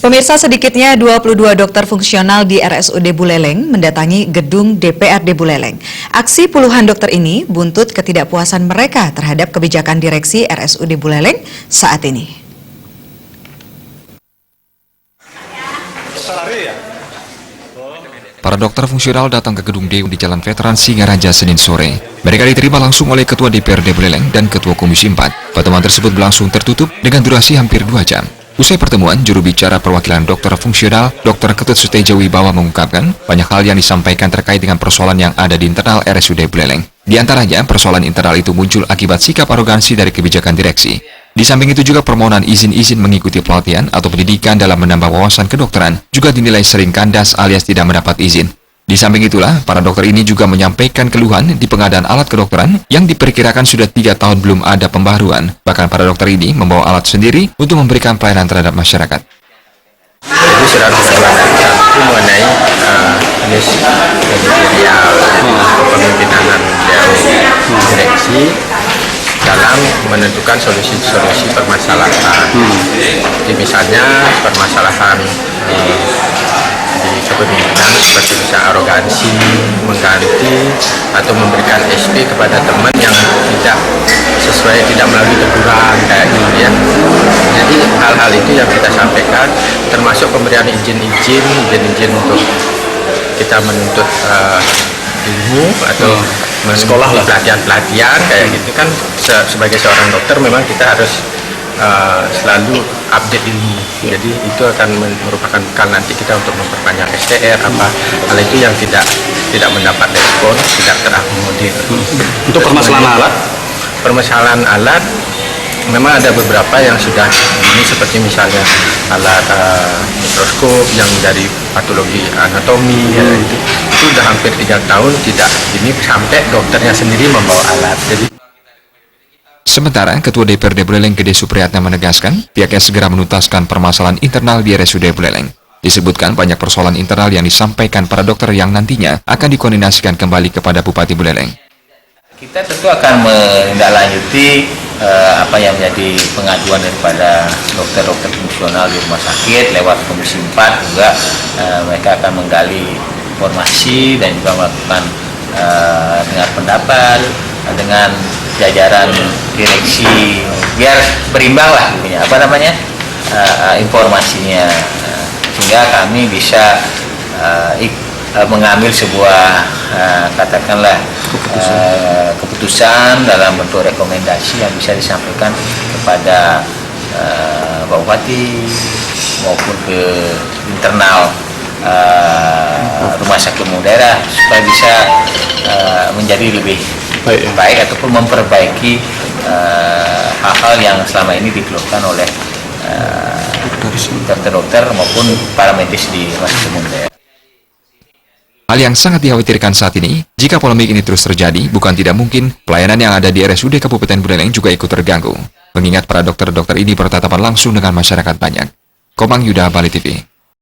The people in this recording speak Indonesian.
Pemirsa, sedikitnya 22 dokter fungsional di RSUD Buleleng mendatangi gedung DPRD Buleleng. Aksi puluhan dokter ini buntut ketidakpuasan mereka terhadap kebijakan direksi RSUD Buleleng saat ini. Para dokter fungsional datang ke gedung DU di Jalan Veteran Singaraja Senin sore. Mereka diterima langsung oleh Ketua DPRD Buleleng dan Ketua Komisi 4. Pertemuan tersebut berlangsung tertutup dengan durasi hampir 2 jam. Usai pertemuan, juru bicara perwakilan dokter fungsional, Dr. Ketut Sutejo Wibawa mengungkapkan banyak hal yang disampaikan terkait dengan persoalan yang ada di internal RSUD Buleleng. Di antaranya, persoalan internal itu muncul akibat sikap arogansi dari kebijakan direksi. Di samping itu juga permohonan izin-izin mengikuti pelatihan atau pendidikan dalam menambah wawasan kedokteran juga dinilai sering kandas alias tidak mendapat izin. Di samping itulah, para dokter ini juga menyampaikan keluhan di pengadaan alat kedokteran yang diperkirakan sudah 3 tahun belum ada pembaruan. Bahkan para dokter ini membawa alat sendiri untuk memberikan pelayanan terhadap masyarakat. Jadi sudah satu mengenai jenis manajerial kepemimpinan direksi dalam menentukan solusi-solusi permasalahan. Jadi misalnya permasalahan di kepemimpinan seperti bisa arogansi, mengganti atau memberikan SP kepada teman yang tidak sesuai, tidak melalui teguran kayak gitu ya. Jadi hal-hal itu yang kita sampaikan, termasuk pemberian izin untuk kita menuntut ilmu atau sekolah pelatihan kayak gitu kan. Sebagai seorang dokter memang kita harus selalu update ilmu. Jadi itu akan merupakan bekal nanti kita untuk memperpanjang STR apa hal itu yang tidak mendapat respon, tidak terakomodir. Untuk permasalahan alat memang ada beberapa yang sudah ini, seperti misalnya alat mikroskop yang dari patologi anatomi ya, itu sudah hampir 3 tahun tidak ini sampai dokternya sendiri membawa alat. Jadi Sementara, Ketua DPRD Buleleng Gede Supriyatna menegaskan pihaknya segera menuntaskan permasalahan internal di RSUD Buleleng. Disebutkan banyak persoalan internal yang disampaikan para dokter yang nantinya akan dikoordinasikan kembali kepada Bupati Buleleng. Kita tentu akan menindaklanjuti apa yang menjadi pengaduan daripada dokter-dokter fungsional di rumah sakit lewat Komisi 4 juga. Mereka akan menggali informasi dan juga melakukan dengar pendapat dengan jajaran direksi biar berimbang lah informasinya, sehingga kami bisa mengambil sebuah katakanlah keputusan dalam bentuk rekomendasi yang bisa disampaikan kepada Pak Bupati maupun ke internal rumah sakit umum daerah supaya bisa menjadi lebih baik ataupun memperbaiki hal-hal yang selama ini dikeluhkan oleh dokter-dokter maupun para medis di rumah sakit umum daerah. Hal yang sangat dikhawatirkan saat ini, jika polemik ini terus terjadi, bukan tidak mungkin pelayanan yang ada di RSUD Kabupaten Buleleng juga ikut terganggu. Mengingat para dokter-dokter ini bertatapan langsung dengan masyarakat banyak. Komang Yuda, Bali TV.